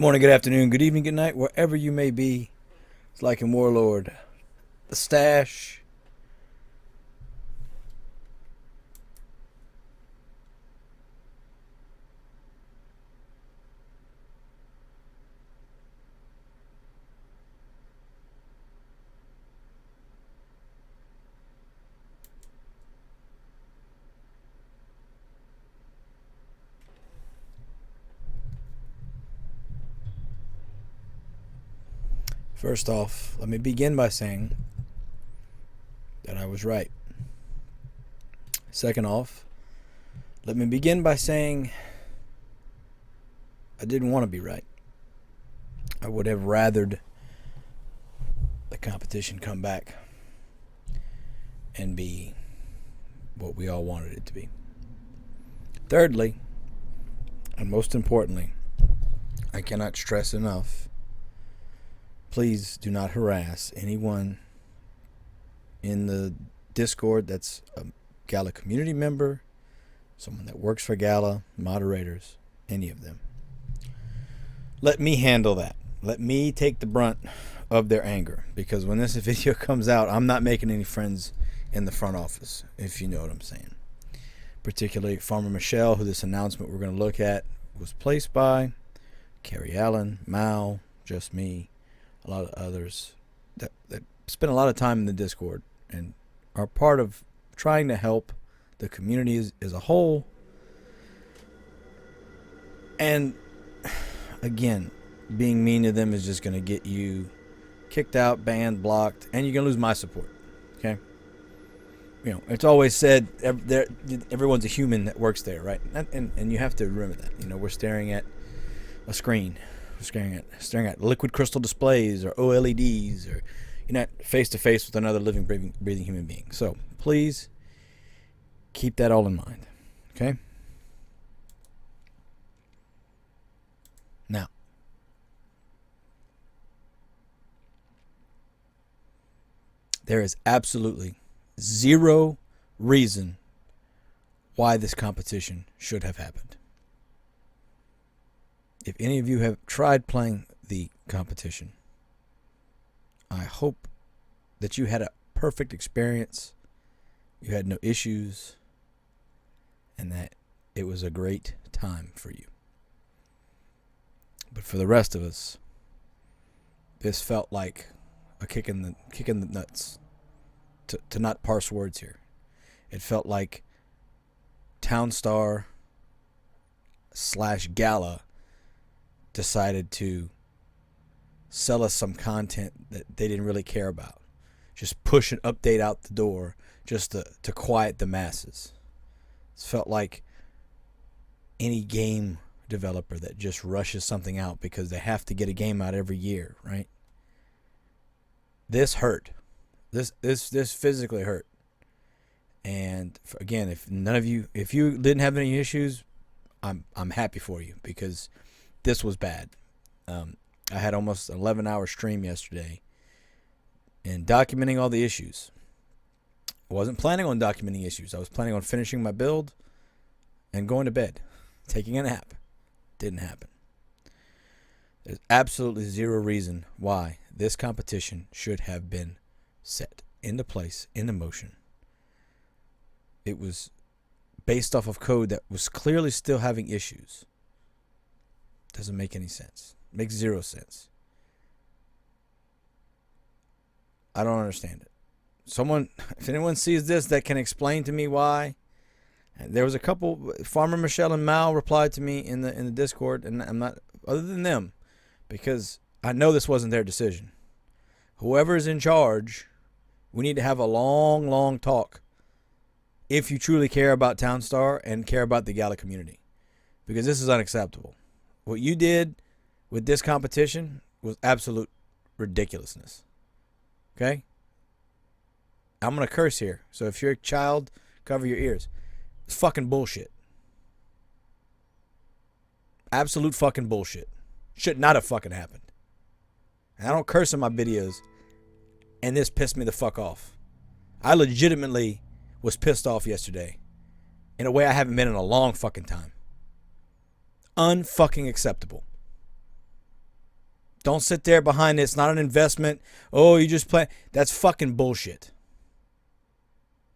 Good morning, good afternoon, good evening, good night, wherever you may be. It's like in Warlord. The stash. First off, let me begin by saying that I was right. Second off, let me begin by saying I didn't want to be right. I would have rathered the competition come back and be what we all wanted it to be. Thirdly, and most importantly, I cannot stress enough, please do not harass anyone in the Discord that's a Gala community member, someone that works for Gala, moderators, any of them. Let me handle that. Let me take the brunt of their anger, because when this video comes out, I'm not making any friends in the front office, if you know what I'm saying. Particularly Farmer Michelle, who this announcement we're going to look at was placed by, Carrie Allen, Mao, just me, a lot of others that spend a lot of time in the Discord and are part of trying to help the community as a whole. And again, being mean to them is just going to get you kicked out, banned, blocked, and you're going to lose my support. Okay? You know, it's always said everyone's a human that works there, right? And you have to remember that. You know, we're staring at a screen. We're staring at liquid crystal displays or OLEDs, or you're not face to face with another living, breathing human being. So please keep that all in mind. Okay? Now, there is absolutely zero reason why this competition should have happened. If any of you have tried playing the competition, I hope that you had a perfect experience, you had no issues, and that it was a great time for you. But for the rest of us, this felt like a kick in the nuts. To not parse words here. It felt like Townstar / Gala decided to sell us some content that they didn't really care about. Just push an update out the door just to quiet the masses. It felt like any game developer that just rushes something out because they have to get a game out every year, right? This hurt. This physically hurt. And again, if you didn't have any issues, I'm happy for you, because this was bad. I had almost an 11-hour stream yesterday and documenting all the issues. I wasn't planning on documenting issues. I was planning on finishing my build and going to bed, taking a nap. Didn't happen. There's absolutely zero reason why this competition should have been set into place, into motion. It was based off of code that was clearly still having issues. Doesn't make any sense. Makes zero sense. I don't understand it. Someone, if anyone sees this that can explain to me why. And there was a couple, Farmer Michelle and Mal replied to me in the Discord, and I'm not, other than them, because I know this wasn't their decision. Whoever's in charge, we need to have a long talk if you truly care about Townstar and care about the Gala community, because this is unacceptable. What you did with this competition was absolute ridiculousness. Okay? I'm going to curse here, so if you're a child, cover your ears. It's fucking bullshit. Absolute fucking bullshit. Should not have fucking happened. And I don't curse in my videos, and this pissed me the fuck off. I legitimately was pissed off yesterday in a way I haven't been in a long fucking time. Unfucking acceptable. Don't sit there behind it. It's not an investment. Oh, you just play. That's fucking bullshit.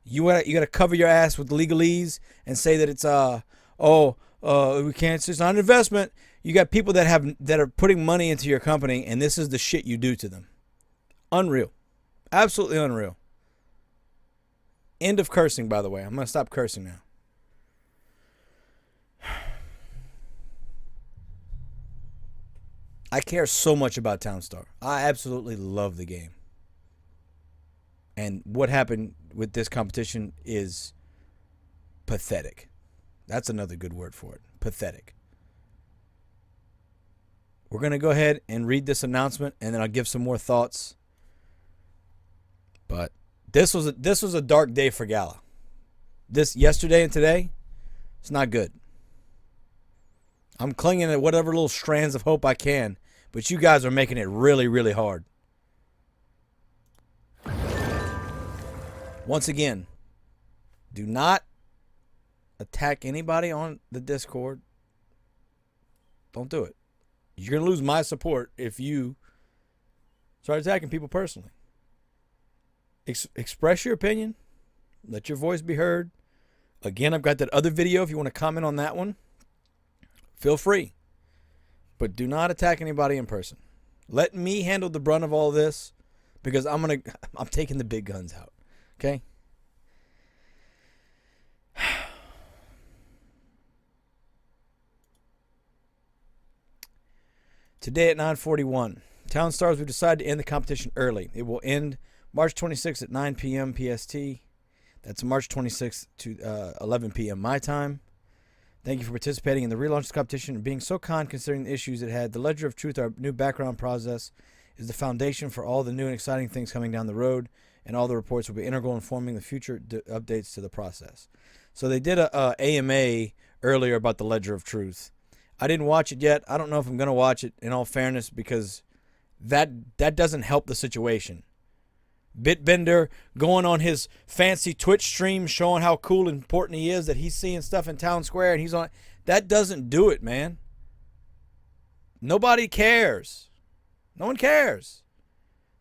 You gotta cover your ass with legalese and say that it's we can't. It's not an investment. You got people that are putting money into your company, and this is the shit you do to them. Unreal, absolutely unreal. End of cursing, by the way. I'm gonna stop cursing now. I care so much about Townstar. I absolutely love the game. And what happened with this competition is pathetic. That's another good word for it. Pathetic. We're going to go ahead and read this announcement, and then I'll give some more thoughts. But this was a dark day for Gala. This yesterday and today, it's not good. I'm clinging to whatever little strands of hope I can, but you guys are making it really, really hard. Once again, do not attack anybody on the Discord. Don't do it. You're going to lose my support if you start attacking people personally. Express your opinion. Let your voice be heard. Again, I've got that other video if you want to comment on that one. Feel free. But do not attack anybody in person. Let me handle the brunt of all this because I'm taking the big guns out. Okay? Today at 9:41, Townstars, we decided to end the competition early. It will end March 26th at 9 p.m. PST. That's March 26th to 11 p.m. my time. Thank you for participating in the relaunch of the competition and being so kind considering the issues it had. The Ledger of Truth, our new background process, is the foundation for all the new and exciting things coming down the road, and all the reports will be integral in forming the future updates to the process. So they did a AMA earlier about the Ledger of Truth. I didn't watch it yet. I don't know if I'm going to watch it, in all fairness, because that doesn't help the situation. Bitbender going on his fancy Twitch stream showing how cool and important he is, that he's seeing stuff in Town Square and he's on. That doesn't do it, man. Nobody cares. No one cares.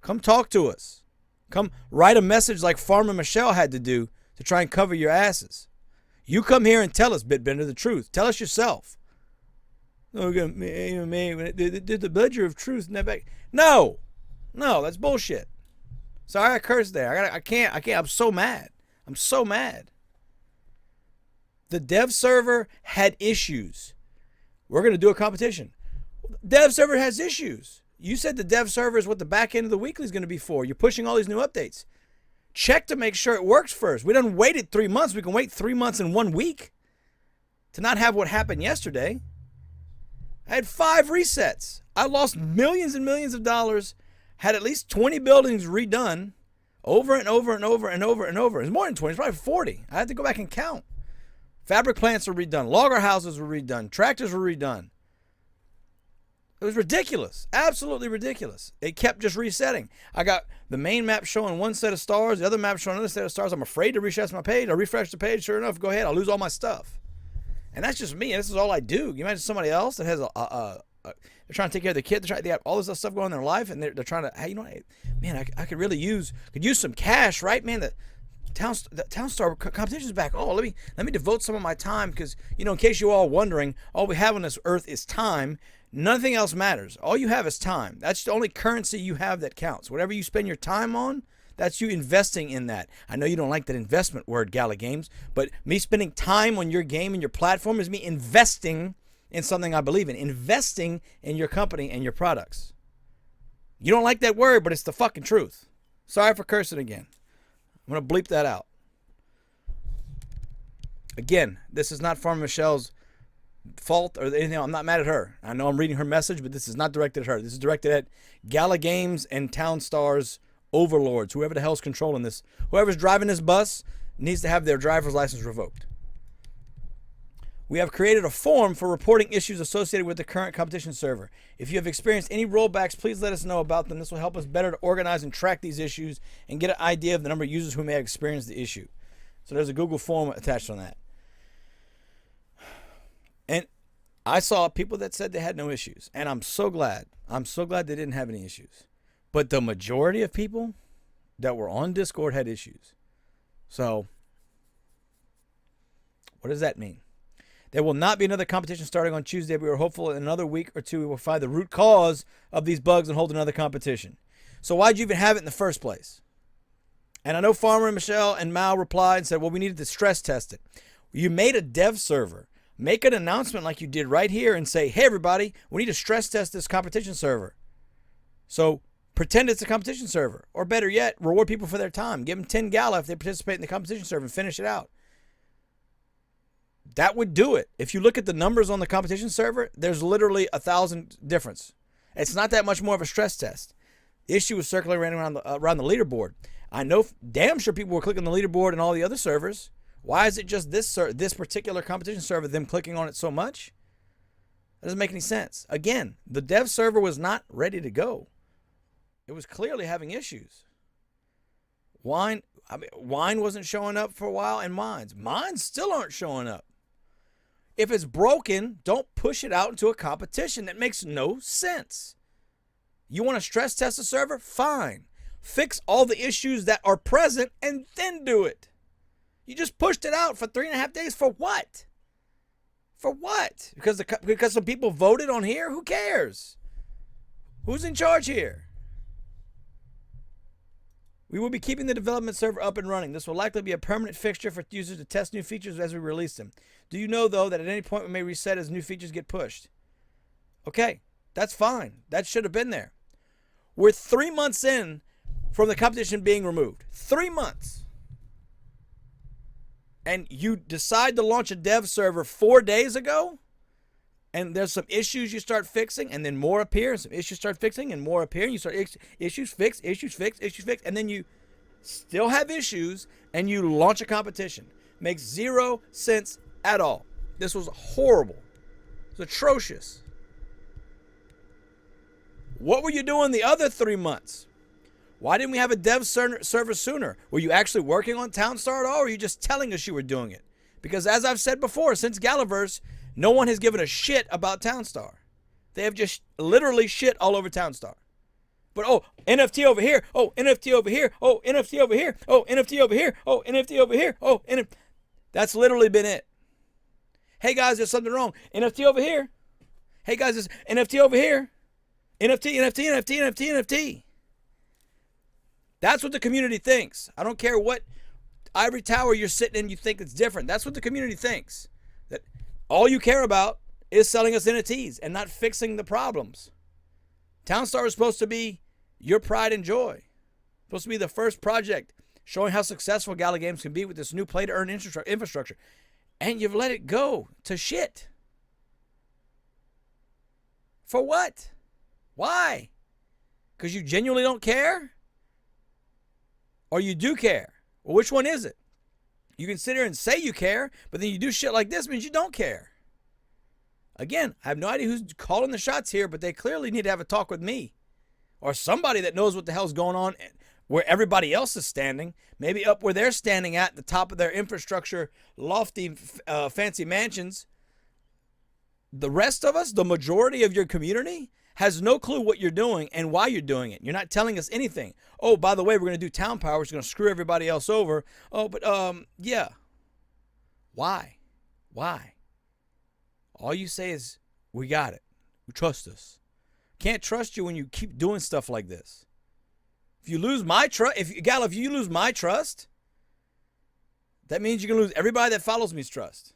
Come talk to us. Come write a message like Farmer Michelle had to do to try and cover your asses. You come here and tell us, Bitbender, the truth. Tell us yourself. Oh, did the Ledger of Truth never? No, that's bullshit. Sorry, I cursed there. I can't. I'm so mad. I'm so mad. The dev server had issues. We're going to do a competition. Dev server has issues. You said the dev server is what the back end of the weekly is going to be for. You're pushing all these new updates. Check to make sure it works first. We done waited 3 months. We can wait 3 months and 1 week to not have what happened yesterday. I had 5 resets. I lost millions and millions of dollars. Had at least 20 buildings redone over and over and over and over and over. It's more than 20. It's probably 40. I had to go back and count. Fabric plants were redone. Logger houses were redone. Tractors were redone. It was ridiculous. Absolutely ridiculous. It kept just resetting. I got the main map showing one set of stars, the other map showing another set of stars. I'm afraid to refresh my page. I refresh the page. Sure enough, go ahead. I'll lose all my stuff. And that's just me. This is all I do. You imagine somebody else that has they're trying to take care of the kid. They got all this stuff going on in their life, and they're trying to, hey, man, I could really use some cash, right, man? The Townstar competition is back. Oh, let me devote some of my time because, in case you're all wondering, all we have on this earth is time. Nothing else matters. All you have is time. That's the only currency you have that counts. Whatever you spend your time on, that's you investing in that. I know you don't like that investment word, Gala Games, but me spending time on your game and your platform is me investing in something I believe in. Investing in your company and your products. You don't like that word, but it's the fucking truth. Sorry for cursing again. I'm going to bleep that out. Again, this is not Farmer Michelle's fault or anything. I'm not mad at her. I know I'm reading her message, but this is not directed at her. This is directed at Gala Games and Townstars overlords, whoever the hell's controlling this. Whoever's driving this bus needs to have their driver's license revoked. We have created a form for reporting issues associated with the current competition server. If you have experienced any rollbacks, please let us know about them. This will help us better to organize and track these issues and get an idea of the number of users who may have experienced the issue. So there's a Google form attached on that. And I saw people that said they had no issues, and I'm so glad. I'm so glad they didn't have any issues. But the majority of people that were on Discord had issues. So, what does that mean? There will not be another competition starting on Tuesday. We are hopeful in another week or two we will find the root cause of these bugs and hold another competition. So why'd you even have it in the first place? And I know Farmer and Michelle and Mal replied and said, well, we needed to stress test it. You made a dev server. Make an announcement like you did right here and say, hey, everybody, we need to stress test this competition server. So pretend it's a competition server. Or better yet, reward people for their time. Give them 10 Gala if they participate in the competition server and finish it out. That would do it. If you look at the numbers on the competition server, there's literally 1,000 difference. It's not that much more of a stress test. The issue was circling around the leaderboard. I know damn sure people were clicking the leaderboard and all the other servers. Why is it just this particular competition server, them clicking on it so much? That doesn't make any sense. Again, the dev server was not ready to go. It was clearly having issues. Wine wasn't showing up for a while, and mines still aren't showing up. If it's broken, don't push it out into a competition. That makes no sense. You want to stress test the server? Fine. Fix all the issues that are present and then do it. You just pushed it out for 3.5 days for what? For what? Because some people voted on here? Who cares? Who's in charge here? We will be keeping the development server up and running. This will likely be a permanent fixture for users to test new features as we release them. Do you know, though, that at any point we may reset as new features get pushed? Okay, that's fine. That should have been there. We're 3 months in from the competition being removed. 3 months. And you decide to launch a dev server 4 days ago? And there's some issues you start fixing, and then more appear, and some issues start fixing, and more appear, and you start issues fix, and then you still have issues, and you launch a competition. Makes zero sense at all. This was horrible. It was atrocious. What were you doing the other 3 months? Why didn't we have a dev server sooner? Were you actually working on Townstar at all, or were you just telling us you were doing it? Because as I've said before, since Galaverse, no one has given a shit about Townstar. They have just literally shit all over Townstar. But oh, NFT over here. Oh, NFT over here. Oh, NFT over here. Oh, NFT over here. Oh, NFT over here. Oh, NFT. That's literally been it. Hey guys, there's something wrong. NFT over here. Hey guys, there's NFT over here. NFT, NFT, NFT, NFT, NFT. That's what the community thinks. I don't care what ivory tower you're sitting in, you think it's different. That's what the community thinks. That all you care about is selling us NFTs and not fixing the problems. Townstar is supposed to be your pride and joy. Supposed to be the first project showing how successful Gala Games can be with this new play-to-earn infrastructure. And you've let it go to shit. For what? Why? Because you genuinely don't care? Or you do care? Well, which one is it? You can sit here and say you care, but then you do shit like this means you don't care. Again, I have no idea who's calling the shots here, but they clearly need to have a talk with me. Or somebody that knows what the hell's going on where everybody else is standing. Maybe up where they're standing at the top of their infrastructure, lofty, fancy mansions. The rest of us, the majority of your community, has no clue what you're doing and why you're doing it. You're not telling us anything. Oh, by the way, we're going to do town power. We're going to screw everybody else over. Oh, but yeah. Why? Why? All you say is, we got it. Trust us. Can't trust you when you keep doing stuff like this. If you lose my trust, if you lose my trust, that means you're going to lose everybody that follows me's trust.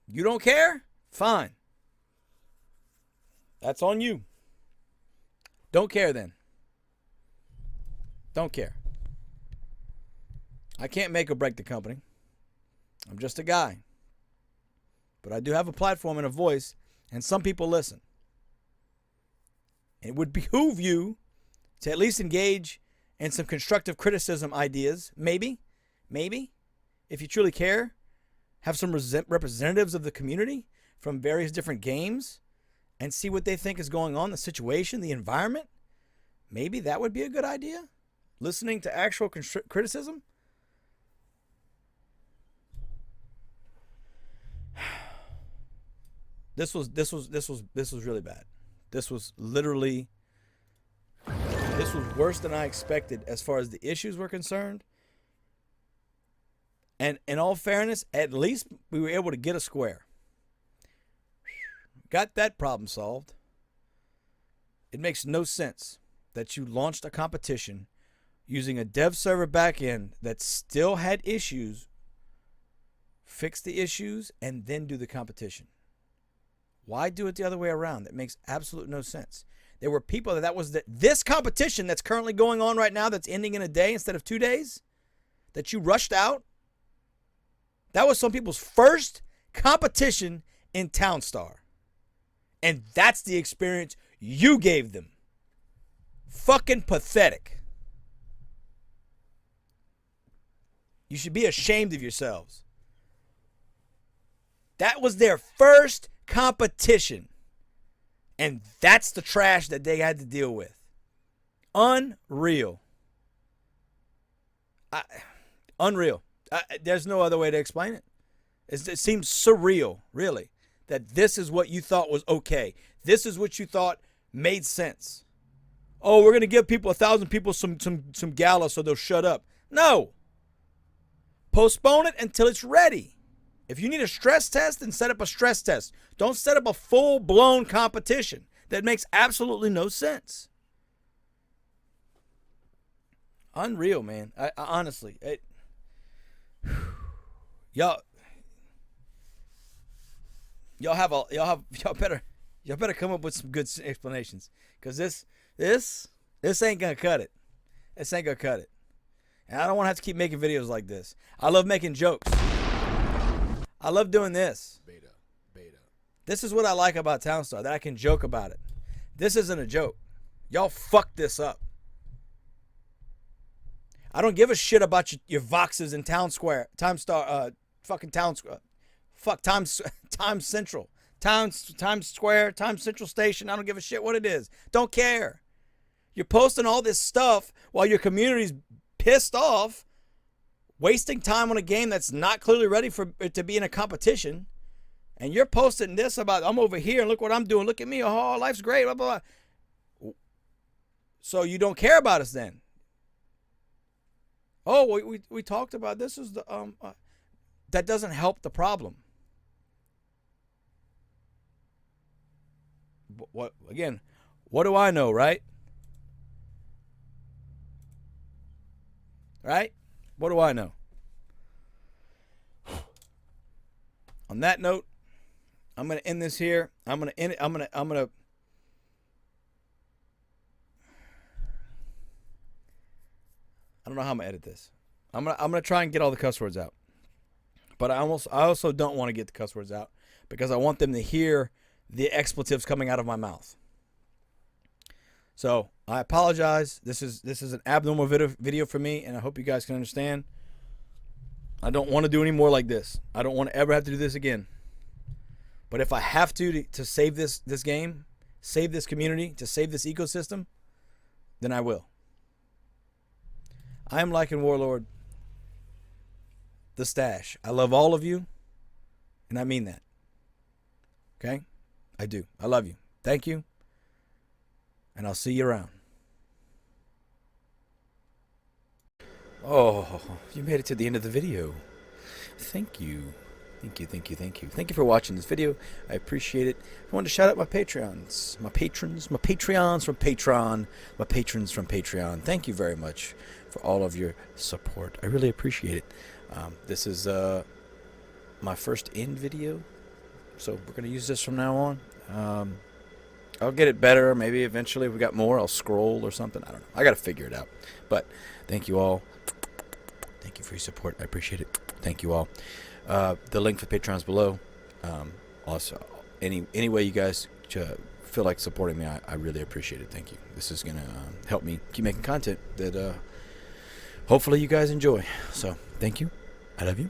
You don't care? Fine. That's on you. Don't care then. Don't care. I can't make or break the company. I'm just a guy. But I do have a platform and a voice, and some people listen. It would behoove you to at least engage in some constructive criticism ideas. Maybe. If you truly care. Have some representatives of the community from various different games and see what they think is going on, the situation, the environment. Maybe that would be a good idea. Listening to actual criticism. This was really bad. This was literally, this was worse than I expected as far as the issues were concerned. And in all fairness, at least we were able to get a square. Got that problem solved. It makes no sense that you launched a competition using a dev server backend that still had issues, fix the issues, and then do the competition. Why do it the other way around? That makes absolute no sense. There were people that was this competition that's currently going on right now that's ending in a day instead of 2 days that you rushed out. That was some people's first competition in Townstar. And that's the experience you gave them. Fucking pathetic. You should be ashamed of yourselves. That was their first competition. And that's the trash that they had to deal with. Unreal. Unreal. There's no other way to explain it. It seems surreal, really, that this is what you thought was okay. This is what you thought made sense. Oh, we're going to give people 1,000 people some gala so they'll shut up. No. Postpone it until it's ready. If you need a stress test, then set up a stress test. Don't set up a full-blown competition. That makes absolutely no sense. Unreal, man. I honestly, y'all better come up with some good explanations, because this ain't gonna cut it. This ain't gonna cut it. And I don't want to have to keep making videos like this. I love making jokes. I love doing this. Beta. This is what I like about Townstar, that I can joke about it. This isn't a joke. Y'all fucked this up. I don't give a shit about your Voxes in Town Square, Times Central, Times Square, Times Central Station. I don't give a shit what it is. Don't care. You're posting all this stuff while your community's pissed off, wasting time on a game that's not clearly ready for it to be in a competition. And you're posting this about, I'm over here and look what I'm doing. Look at me. Oh, life's great. Blah, blah, blah. So you don't care about us then. Oh, we talked about this is the that doesn't help the problem. What again? What do I know, right? Right? What do I know? On that note, I'm going to end this here. I'm going to end it. I'm going to I don't know how I'm gonna edit this. I'm gonna try and get all the cuss words out, but I also don't want to get the cuss words out because I want them to hear the expletives coming out of my mouth. So I apologize. This is an abnormal video for me, and I hope you guys can understand. I don't want to do any more like this. I don't want to ever have to do this again. But if I have to save this game, save this community, to save this ecosystem, then I will. I am Lycan Warlord, the Stash. I love all of you, and I mean that. Okay? I do. I love you. Thank you, and I'll see you around. Oh, you made it to the end of the video. Thank you. Thank you for watching this video. I appreciate it. I wanted to shout out my Patreons, my patrons from Patron, my patrons from Patreon. Thank you very much for all of your support. I really appreciate it. This is my first end video, so we're going to use this from now on. I'll get it better. Maybe eventually if we got more, I'll scroll or something. I don't know. I got to figure it out. But thank you all. Thank you for your support. I appreciate it. Thank you all. The link for Patreon's below. Also, any way you guys feel like supporting me, I really appreciate it. Thank you. This is going to help me keep making content that hopefully you guys enjoy. So, thank you. I love you.